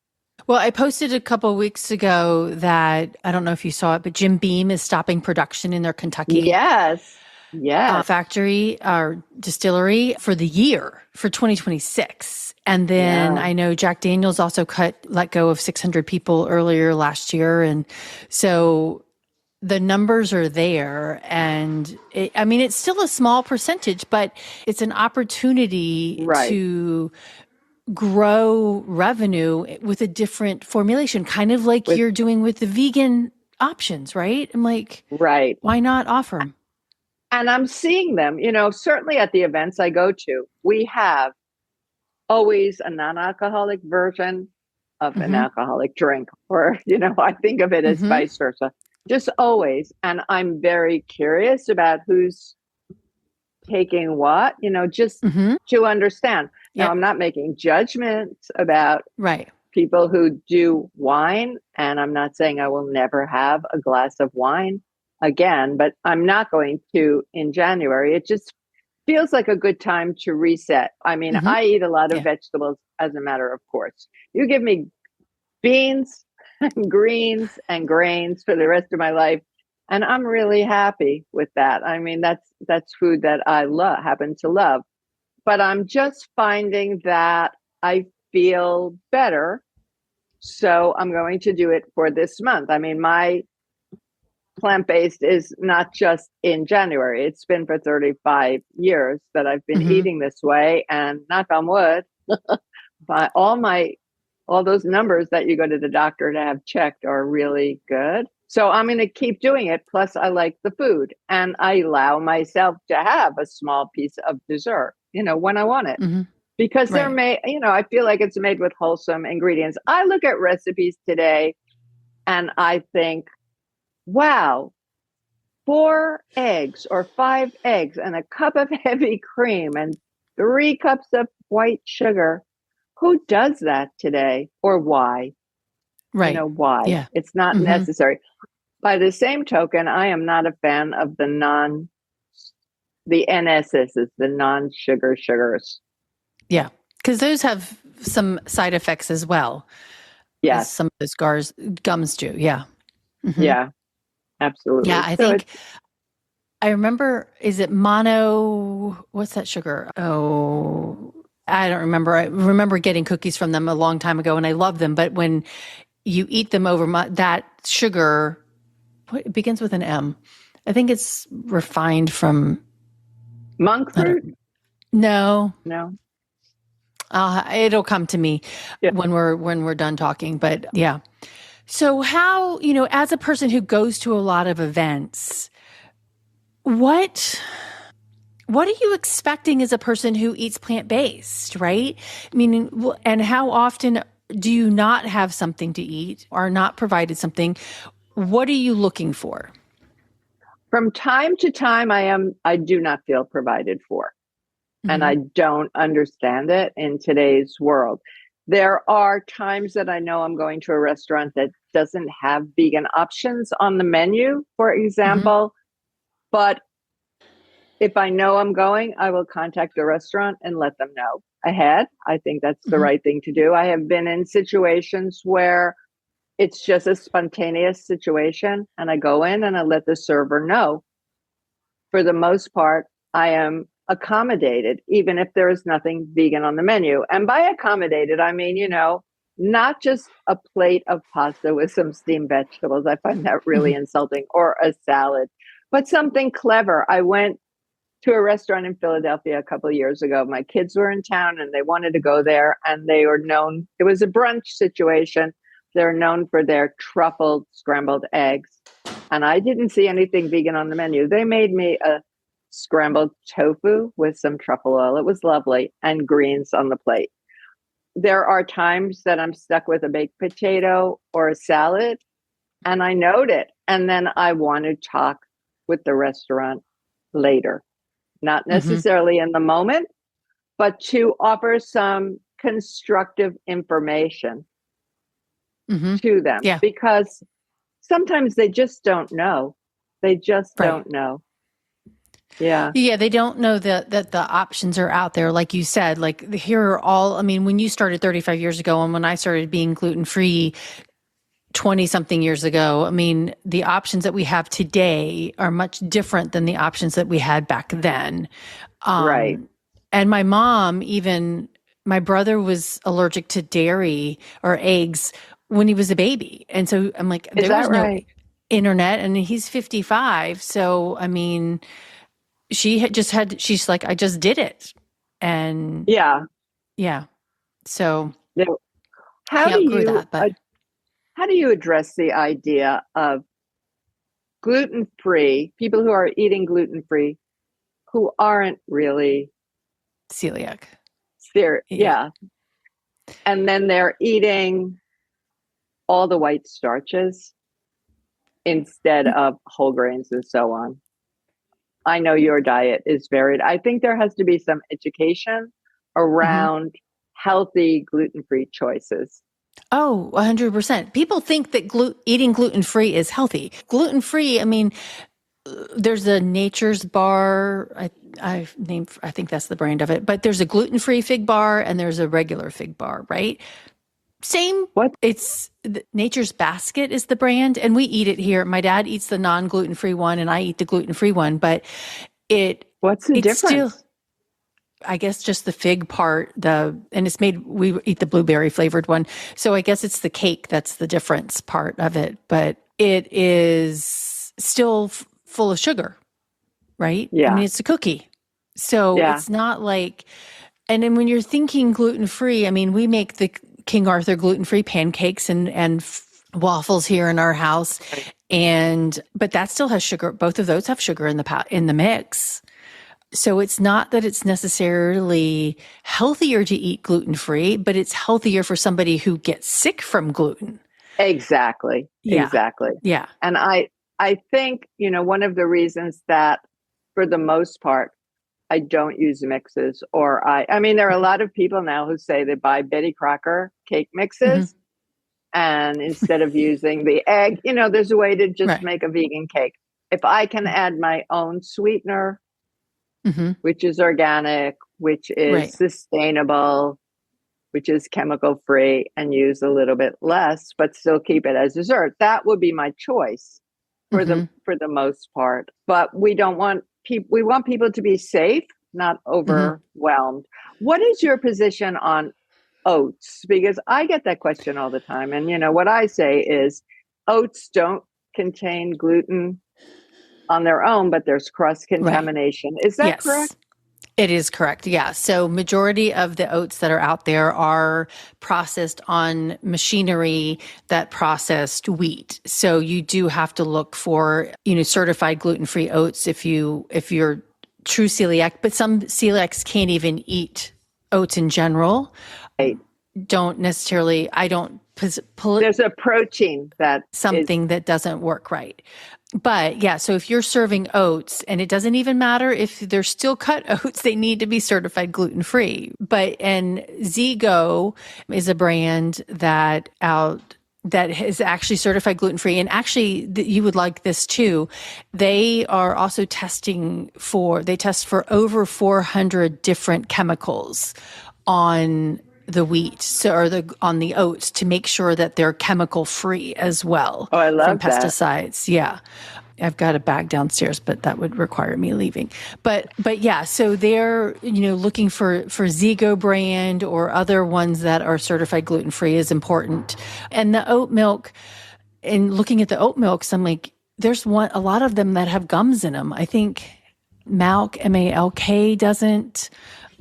A: Well, I posted a couple of weeks ago that I don't know if you saw it, but Jim Beam is stopping production in their Kentucky
B: Yes. Yes.
A: factory or distillery for the year for 2026. And then
B: Yeah.
A: I know Jack Daniels also let go of 600 people earlier last year. And so the numbers are there, and I mean, it's still a small percentage, but it's an opportunity
B: Right,
A: to grow revenue with a different formulation, kind of like
B: with
A: you're doing with the vegan options, right? I'm like,
B: right.
A: why not offer them?
B: And I'm seeing them, certainly at the events I go to, we have always a non-alcoholic version of an
A: Mm-hmm.
B: alcoholic drink, or, I think of it as
A: Mm-hmm.
B: vice versa, just always. And I'm very curious about who's taking what, just
A: Mm-hmm.
B: to understand. Now,
A: Yep.
B: I'm not making judgments about
A: Right.
B: people who do wine, and I'm not saying I will never have a glass of wine again, but I'm not going to in January. It just feels like a good time to reset. I mean,
A: Mm-hmm.
B: I eat a lot of
A: Yeah.
B: vegetables as a matter of course. You give me beans and greens and grains for the rest of my life, and I'm really happy with that. I mean, that's food that I happen to love. But I'm just finding that I feel better, so I'm going to do it for this month. I mean, my plant-based is not just in January. It's been for 35 years that I've been
A: Mm-hmm.
B: eating this way, and knock on wood, but all those numbers that you go to the doctor to have checked are really good. So I'm going to keep doing it. Plus, I like the food, and I allow myself to have a small piece of dessert, when I want it,
A: Mm-hmm.
B: because they're
A: Right.
B: made, I feel like it's made with wholesome ingredients. I look at recipes today and I think, wow, 4 eggs or 5 eggs and a cup of heavy cream and 3 cups of white sugar. Who does that today, or why?
A: Right.
B: Why?
A: Yeah.
B: It's not
A: Mm-hmm.
B: necessary. By the same token, I am not a fan of the NSSs, the non-sugar sugars.
A: Yeah. Because those have some side effects as well as
B: Yes.
A: some of those gums do. Yeah. Mm-hmm.
B: Yeah,
A: Yeah.
B: absolutely.
A: I
B: So
A: think I remember, is it mono? What's that sugar? Oh, I don't remember. I remember getting cookies from them a long time ago and I love them. But when you eat them over that sugar, it begins with an M. I think it's refined from,
B: monk
A: I don't
B: fruit?
A: know.
B: No.
A: It'll come to me
B: Yeah.
A: when we're done talking. But yeah. So how, as a person who goes to a lot of events, what what are you expecting as a person who eats plant-based, right? Meaning, and how often do you not have something to eat or not provided something? What are you looking for?
B: From time to time, I do not feel provided for, and
A: Mm-hmm.
B: I don't understand it in today's world. There are times that I know I'm going to a restaurant that doesn't have vegan options on the menu, for
A: Mm-hmm.
B: example. But if I know I'm going, I will contact the restaurant and let them know ahead. I think that's the
A: Mm-hmm.
B: right thing to do. I have been in situations where it's just a spontaneous situation, and I go in and I let the server know. For the most part, I am accommodated, even if there is nothing vegan on the menu. And by accommodated, I mean, not just a plate of pasta with some steamed vegetables. I find that really
A: Mm-hmm.
B: insulting, or a salad, but something clever. I went to a restaurant in Philadelphia a couple of years ago. My kids were in town and they wanted to go there, and they were known, it was a brunch situation. They're known for their truffled scrambled eggs. And I didn't see anything vegan on the menu. They made me a scrambled tofu with some truffle oil. It was lovely, and greens on the plate. There are times that I'm stuck with a baked potato or a salad, and I note it. And then I want to talk with the restaurant later, not
A: Mm-hmm.
B: necessarily in the moment, but to offer some constructive information
A: Mm-hmm.
B: to them,
A: Yeah.
B: because sometimes they just don't know. They just
A: Right.
B: don't know. Yeah.
A: Yeah, they don't know that the options are out there. Like you said, like here are all, I mean, when you started 35 years ago and when I started being gluten-free 20 something years ago, I mean, the options that we have today are much different than the options that we had back then.
B: Right.
A: And my mom, even my brother was allergic to dairy or eggs when he was a baby. And so I'm like,
B: Is
A: there was
B: that
A: no,
B: right?
A: internet, and he's 55. So, I mean, she's like, I just did it. And
B: Yeah.
A: yeah, so
B: Now,
A: he
B: how do
A: outgrew
B: you
A: that. But
B: how do you address the idea of gluten-free, people who are eating gluten-free who aren't really
A: celiac.
B: serious?
A: Yeah.
B: Yeah. And then they're eating all the white starches instead of whole grains and so on. I know your diet is varied. I think there has to be some education
A: Mm-hmm.
B: around healthy gluten-free choices.
A: Oh, 100%. People think that eating gluten-free is healthy. Gluten-free, I mean, there's a Nature's Bar. I think that's the brand of it, but there's a gluten-free fig bar and there's a regular fig bar, right? Same.
B: What
A: It's Nature's Basket is the brand, and we eat it here. My dad eats the non-gluten-free one and I eat the gluten-free one, but it,
B: what's the
A: it's still,
B: difference?
A: I guess just the fig part, and it's made, we eat the blueberry flavored one. So I guess it's the cake that's the difference part of it, but it is still full of sugar, right? I mean,
B: Yeah.
A: it's a cookie. So
B: Yeah.
A: it's not like, and then when you're thinking gluten free, I mean, we make the King Arthur gluten free pancakes and waffles here in our house. But that still has sugar. Both of those have sugar in the mix. So it's not that it's necessarily healthier to eat gluten free, but it's healthier for somebody who gets sick from gluten.
B: Exactly.
A: Yeah.
B: Exactly.
A: Yeah.
B: And I think, one of the reasons that for the most part I don't use mixes or I mean there are a lot of people now who say they buy Betty Crocker cake
A: Mm-hmm.
B: mixes and instead of using the egg, there's a way to just
A: Right.
B: make a vegan cake. If I can add my own sweetener,
A: Mm-hmm.
B: which is organic, which is
A: Right.
B: sustainable, which is chemical free, and use a little bit less, but still keep it as dessert, that would be my choice
A: Mm-hmm.
B: for the most part. But we don't want people. We want people to be safe, not
A: Mm-hmm.
B: overwhelmed. What is your position on oats? Because I get that question all the time, and what I say is, oats don't contain gluten on their own, but there's cross
A: Right.
B: contamination. Is that correct?
A: Yes. It is correct. Yeah. So majority of the oats that are out there are processed on machinery that processed wheat. So you do have to look for, certified gluten-free oats if you're true celiac, but some celiacs can't even eat oats in general.
B: Right.
A: Don't necessarily, I don't pull it
B: There's a protein that is
A: something that doesn't work right. But yeah, so if you're serving oats, and it doesn't even matter if they're still cut oats, they need to be certified gluten free. And Zigo is a brand that is actually certified gluten free. And actually, you would like this too. They are also they test for over 400 different chemicals on the wheat, on the oats, to make sure that they're chemical free as well
B: Oh, I
A: from
B: love that.
A: pesticides. Yeah. I've got a bag downstairs, but that would require me leaving. But yeah, so they're, looking for Zigo brand or other ones that are certified gluten free is important. And the oat milk, and looking at the oat milks, I'm like, there's a lot of them that have gums in them. I think Malk, MALK, doesn't,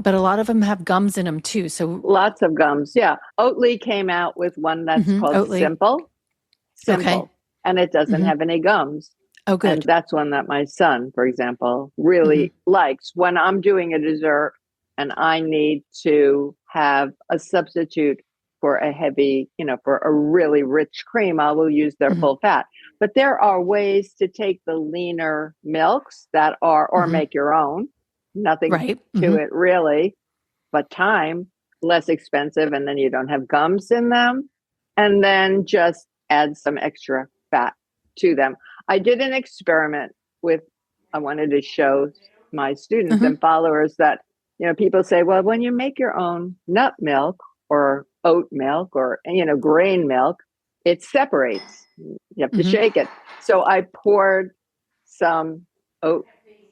A: but a lot of them have gums in them too. So
B: Lots of gums. Yeah. Oatly came out with one that's called
A: Oatly.
B: Simple.
A: Okay.
B: Simple. And it doesn't
A: Hmm.
B: have any gums.
A: Oh,
B: And
A: good.
B: that's one that my son, for example,
A: Hmm.
B: really likes. When I'm doing a dessert and I need to have a substitute for a heavy, for a really rich cream, I will use their
A: Hmm.
B: full fat. But there are ways to take the leaner milks or
A: Hmm.
B: make your own. Nothing
A: Right.
B: to
A: Hmm.
B: it really, but time, less expensive, and then you don't have gums in them. And then just add some extra fat to them. I did an experiment with, I wanted to show my students
A: Hmm.
B: and followers that, people say, well, when you make your own nut milk or oat milk or, grain milk, it separates. You have to
A: Hmm.
B: shake it. So I poured some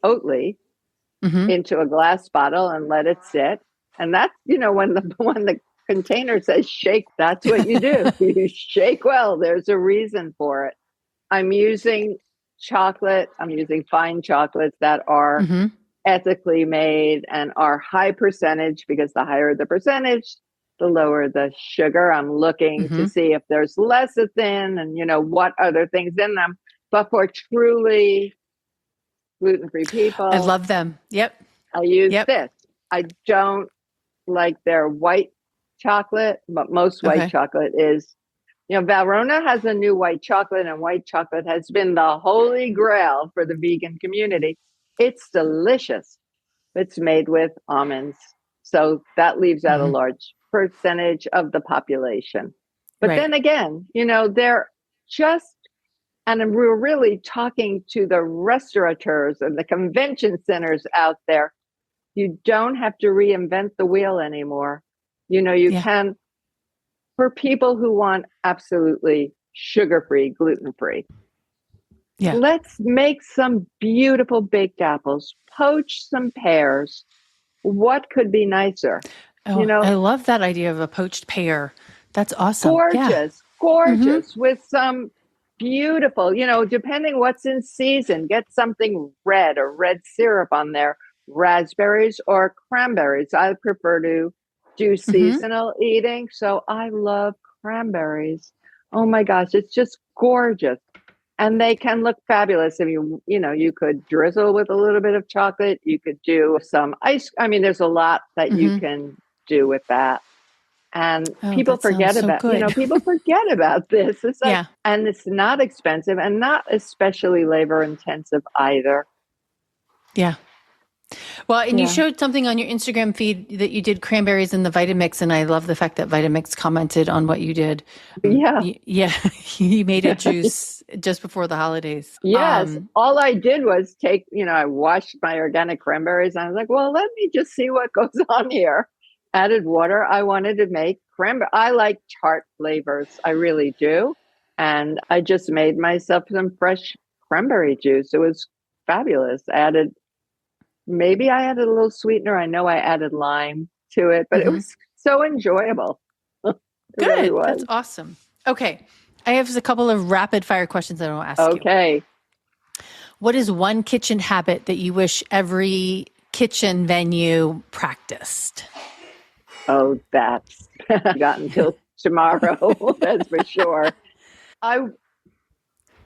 B: Oatly
A: Hmm.
B: into a glass bottle and let it sit. And that's, when the container says shake, that's what you do. You shake well. There's a reason for it. I'm using chocolate. I'm using fine chocolates that are
A: Mm-hmm.
B: ethically made and are high percentage, because the higher the percentage, the lower the sugar. I'm looking to
A: Mm-hmm.
B: see if there's lecithin and, what other things in them. But for truly gluten-free
A: I
B: people,
A: love them. Yep.
B: I use
A: Yep.
B: this. I don't like their white chocolate, but most white
A: Okay.
B: chocolate is, Valrhona has a new white chocolate, and white chocolate has been the holy grail for the vegan community. It's delicious. It's made with almonds. So that leaves out a
A: Mm-hmm.
B: large percentage of the population. But
A: Right.
B: then again, they're just, and we're really talking to the restaurateurs and the convention centers out there. You don't have to reinvent the wheel anymore. You
A: Yeah.
B: can, for people who want absolutely sugar-free, gluten-free,
A: Yeah.
B: let's make some beautiful baked apples, poach some pears. What could be nicer? You
A: Oh,
B: know,
A: I love that idea of a poached pear. That's awesome. Yeah.
B: gorgeous,
A: Mm-hmm.
B: gorgeous with some beautiful, depending what's in season, get something red or red syrup on there, raspberries or cranberries. I prefer to do
A: Mm-hmm.
B: seasonal eating. So I love cranberries. Oh my gosh, it's just gorgeous. And they can look fabulous. If you could drizzle with a little bit of chocolate. You could do some ice. I mean, there's a lot that you
A: Mm-hmm.
B: can do with that. And
A: Oh, that sounds so good.
B: people forget about this. It's like,
A: Yeah.
B: and it's not expensive and not especially labor intensive either.
A: Yeah. Well, and you
B: Yeah.
A: showed something on your Instagram feed that you did cranberries in the Vitamix, and I love the fact that Vitamix commented on what you did.
B: Yeah.
A: Yeah, you made a juice just before the holidays.
B: Yes. All I did was I washed my organic cranberries and I was like, well, let me just see what goes on here. Added water. I wanted to make cranberry. I like tart flavors. I really do. And I just made myself some fresh cranberry juice. It was fabulous. Maybe I added a little sweetener. I know I added lime to it, but it
A: Mhm.
B: was so enjoyable. It really
A: Good. That's
B: was.
A: awesome. Okay. I have a couple of rapid fire questions that I want to ask you.
B: Okay.
A: What is one kitchen habit that you wish every kitchen venue practiced?
B: Oh, that's got until tomorrow. That's for sure. I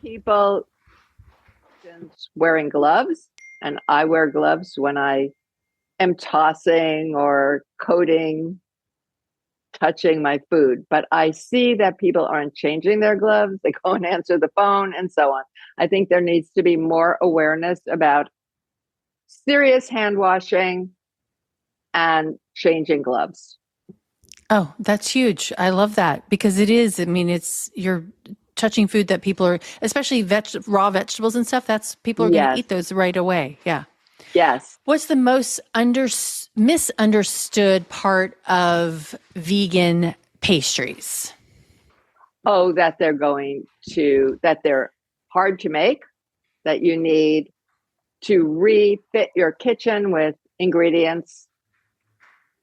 B: people wearing gloves, and I wear gloves when I am tossing or coating, touching my food. But I see that people aren't changing their gloves. They go and answer the phone and so on. I think there needs to be more awareness about serious hand washing and changing gloves.
A: Oh, that's huge. I love that because it is. I mean, you're touching food that people are, especially raw vegetables and stuff. That's people are going to
B: Yes.
A: eat those right away. Yeah.
B: Yes.
A: What's the most misunderstood part of vegan pastries?
B: Oh, that they're hard to make, that you need to refit your kitchen with ingredients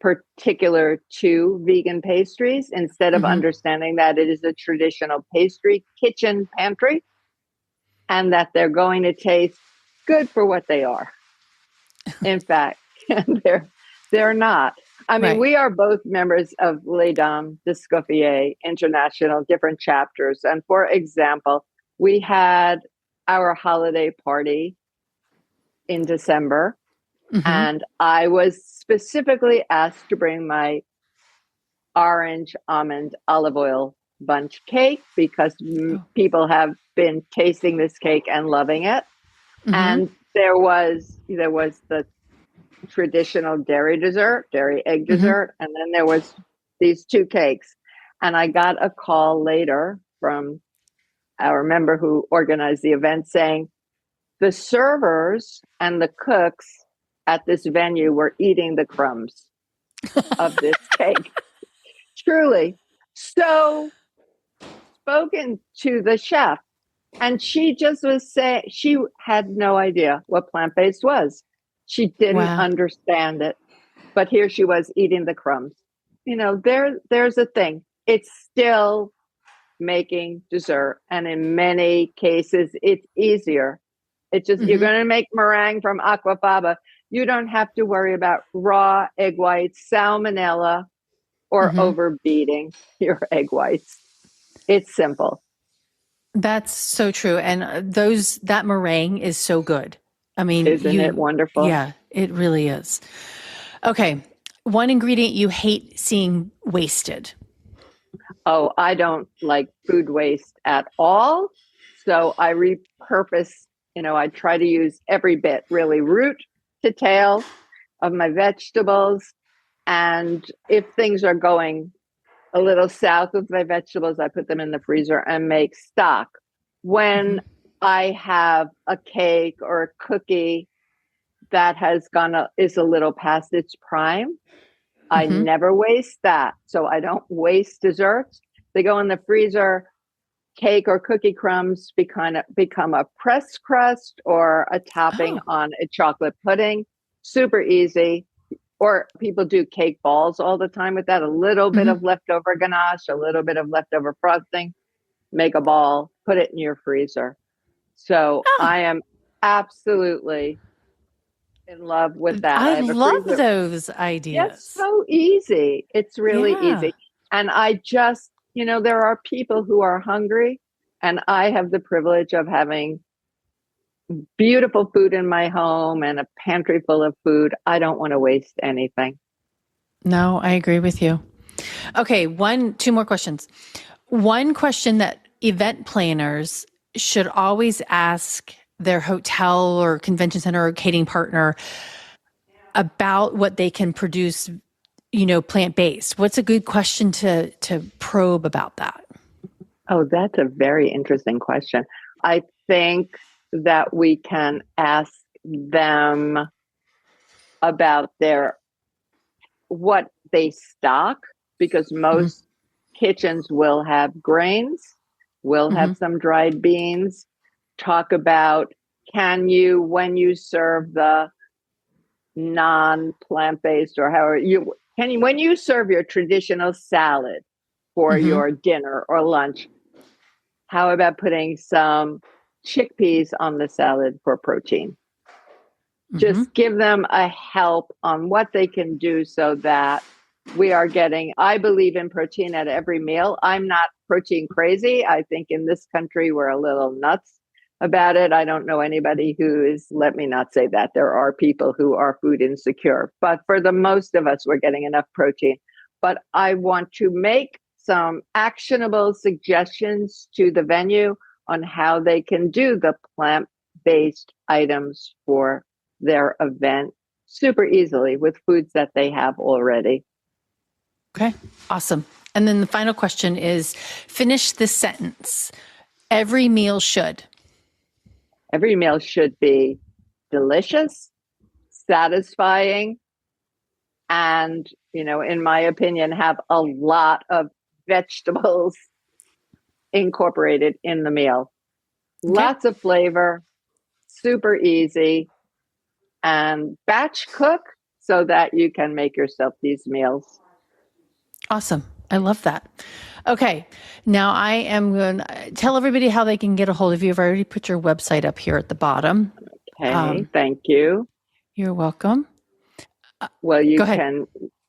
B: particular to vegan pastries, instead of
A: Hmm.
B: understanding that it is a traditional pastry kitchen pantry and that they're going to taste good for what they are. In fact, they're they're not. I mean,
A: Right.
B: we are both members of Les Dames d'Escoffier International, different chapters. And for example, we had our holiday party in December,
A: Hmm.
B: and I was specifically asked to bring my orange almond olive oil bunch cake because
A: Oh.
B: people have been tasting this cake and loving it.
A: Hmm.
B: And there was the traditional dairy egg
A: Hmm.
B: dessert, and then there was these two cakes. And I got a call later from our member who organized the event saying the servers and the cooks at this venue were eating the crumbs of this cake. Truly. So spoken to the chef, and she just was saying she had no idea what plant-based was. She didn't
A: Wow.
B: understand it, but here she was eating the crumbs. There's a thing. It's still making dessert. And in many cases, it's easier. It's just, you're
A: Mm-hmm.
B: going to make meringue from aquafaba. You don't have to worry about raw egg whites, salmonella, or
A: Mm-hmm.
B: overbeating your egg whites. It's simple.
A: That's so true. And that meringue is so good. I mean,
B: Isn't it wonderful?
A: yeah, it really is. Okay. One ingredient you hate seeing wasted.
B: Oh, I don't like food waste at all. So I repurpose, I try to use every bit, really, root to tail of my vegetables. And if things are going a little south with my vegetables, I put them in the freezer and make stock. When
A: Mm-hmm.
B: I have a cake or a cookie that is a little past its prime, I
A: Mm-hmm.
B: never waste that. So I don't waste desserts. They go in the freezer. Cake or cookie crumbs become a press crust or a topping
A: Oh.
B: on a chocolate pudding. Super easy. Or people do cake balls all the time with that. A little bit
A: Mm-hmm.
B: of leftover ganache, a little bit of leftover frosting, make a ball, put it in your freezer. So
A: Oh,
B: I am absolutely in love with that.
A: I
B: I have a
A: love
B: freezer.
A: those
B: Yes,
A: ideas.
B: so easy. It's really
A: Yeah.
B: easy. And I just, there are people who are hungry, and I have the privilege of having beautiful food in my home and a pantry full of food. I don't want to waste anything.
A: No, I agree with you. Okay. Two more questions. One question that event planners should always ask their hotel or convention center or catering partner about what they can produce, plant-based. What's a good question to probe about that?
B: Oh, that's a very interesting question. I think that we can ask them about what they stock, because
A: Mm-hmm.
B: most kitchens will have grains, will
A: Mm-hmm.
B: have some dried beans. Talk about, when you serve the non plant based, or however when you serve your traditional salad for
A: Mm-hmm.
B: your dinner or lunch, how about putting some chickpeas on the salad for protein?
A: Mm-hmm.
B: Just give them a help on what they can do so that I believe in protein at every meal. I'm not protein crazy. I think in this country, we're a little nuts about it. I don't know anybody let me not say that. There are people who are food insecure, but for the most of us, we're getting enough protein. But I want to make some actionable suggestions to the venue on how they can do the plant-based items for their event super easily with foods that they have already.
A: Okay, awesome. And then the final question is finish this sentence. Every meal should.
B: Every meal should be delicious, satisfying, and, in my opinion, have a lot of vegetables incorporated in the meal.
A: Okay,
B: Lots of flavor, super easy, and batch cook so that you can make yourself these meals.
A: awesome. I love that. Okay, now I am going to tell everybody how they can get a hold of you. I've already put your website up here at the bottom.
B: Okay, thank you.
A: You're welcome.
B: Well,
A: Go ahead.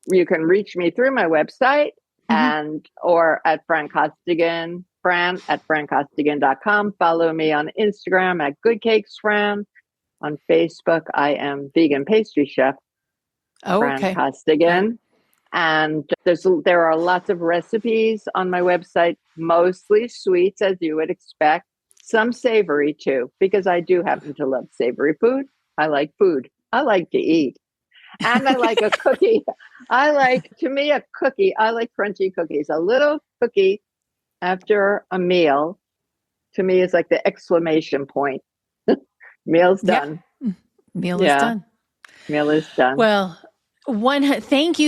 B: you can reach me through my website
A: Mm-hmm.
B: or at Fran Costigan, Fran at francostigan.com. Follow me on Instagram at Good Cakes Fran. On Facebook, I am vegan pastry chef
A: Oh,
B: Fran
A: okay. Great.
B: Costigan. And there are lots of recipes on my website, mostly sweets, as you would expect, some savory too, because I do happen to love savory food. I like food. I like to eat. And I like a cookie. To me, a cookie, I like crunchy cookies. A little cookie after a meal, to me, is like the exclamation point. Meal's
A: Yeah.
B: done.
A: Meal is
B: Yeah,
A: done.
B: meal is done.
A: Well, thank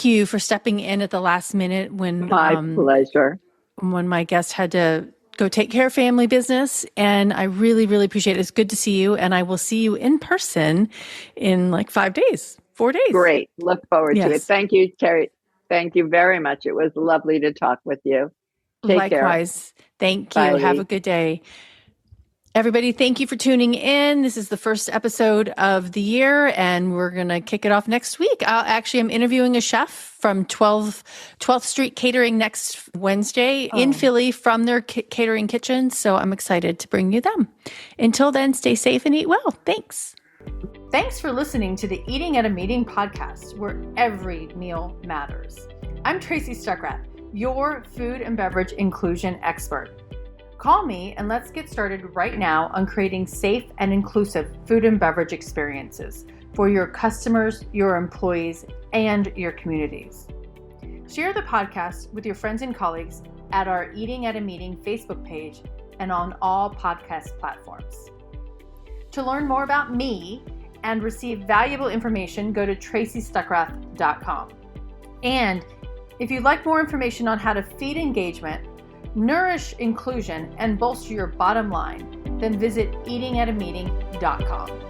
A: you for stepping in at the last minute
B: My pleasure.
A: when my guest had to go take care of family business. And I really, really appreciate it. It's good to see you. And I will see you in person in like 5 days, 4 days.
B: Great. Look forward to it.
A: Yes.
B: Thank you, Terry. Thank you very much. It was lovely to talk with you. Take care.
A: Likewise. Thank you. Have
B: Bye.
A: a good day. Everybody, thank you for tuning in. This is the first episode of the year, and we're going to kick it off next week. I'm interviewing a chef from 12th Street Catering next Wednesday in Philly from their catering kitchen. So I'm excited to bring you them. Until then, stay safe and eat well. Thanks. Thanks for listening to the Eating at a Meeting podcast, where every meal matters. I'm Tracy Stuckrath, your food and beverage inclusion expert. Call me and let's get started right now on creating safe and inclusive food and beverage experiences for your customers, your employees, and your communities. Share the podcast with your friends and colleagues at our Eating at a Meeting Facebook page and on all podcast platforms. To learn more about me and receive valuable information, go to tracystuckrath.com. And if you'd like more information on how to feed engagement, nourish inclusion, and bolster your bottom line, then visit eatingatameeting.com.